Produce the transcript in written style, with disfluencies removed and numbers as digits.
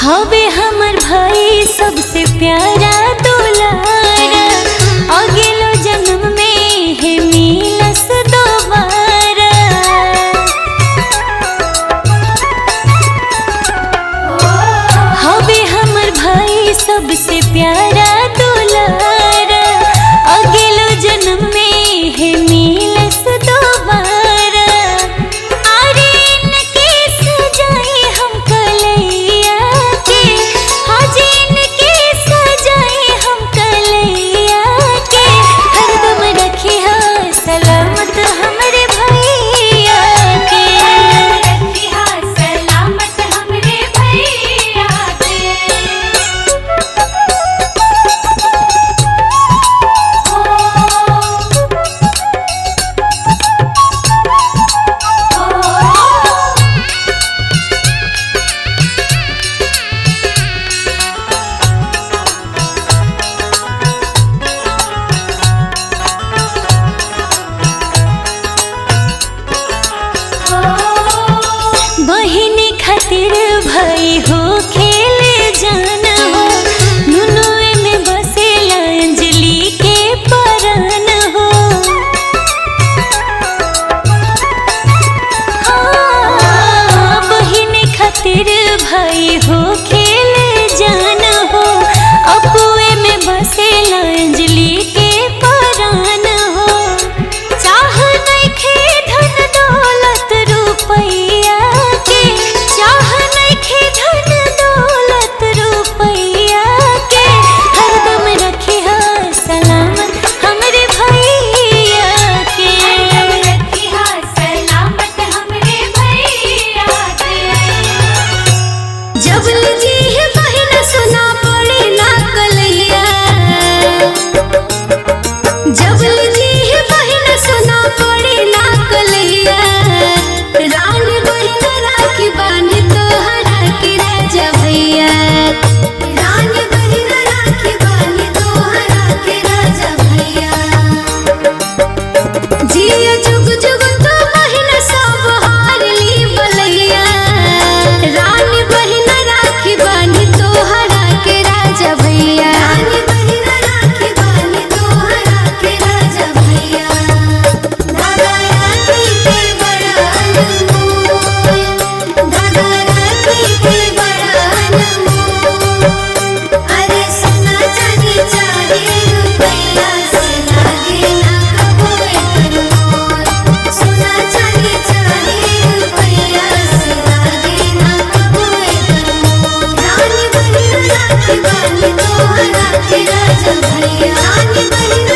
हवे हमर भाई सबसे प्यारा दुलारा, अगलो जन्म में है मिलस दोबारा। हवे हमर भाई सबसे प्यारा दुलारा, अगलो जन्म में है मिलस दोबारा। खातिर भाई हो खेल जान हो, नुनुए में बसेला अंजलि के परान हो। बहिन खातिर भाई हो खेल जान हो, अपुए में बसेला अंजलि के परान हो। चाह नइखे धन दौलत रुपैया के, चाह नइखे धन दौलत रुपैया के, हरदम रखिहा सलामत हमरे भैया के। हरदम रखिहा सलामत हमरे भैया के। जब जी बहिन सुना पड़े ना कलैया, जब जी बहिन सुना पड़े ना कलैया, रानी बहिन राखी बांध तोहरा के राजा भैया। रानी बहिन राखी बांध तोहरा के राजा भैया। जिया जुग जुग तो बहिन सब हार ली बलैया, रानी बहिन राखी बांध तोहरा के राजा भैया। रानी बहिन राखी बांध तोहरा के राजा भैया। धागा राखी के बड़ा अनमोल, धागा राखी के बड़ा अनमोल। अरे सोना चांदी चाहे रुपैया से लागे ना कबो एकर मोल। सोना चांदी चाहे रुपैया से लागे ना कबो एकर मोल। रानी बहिन राखी बांध तोहरा के राजा भैया। रानी बहिन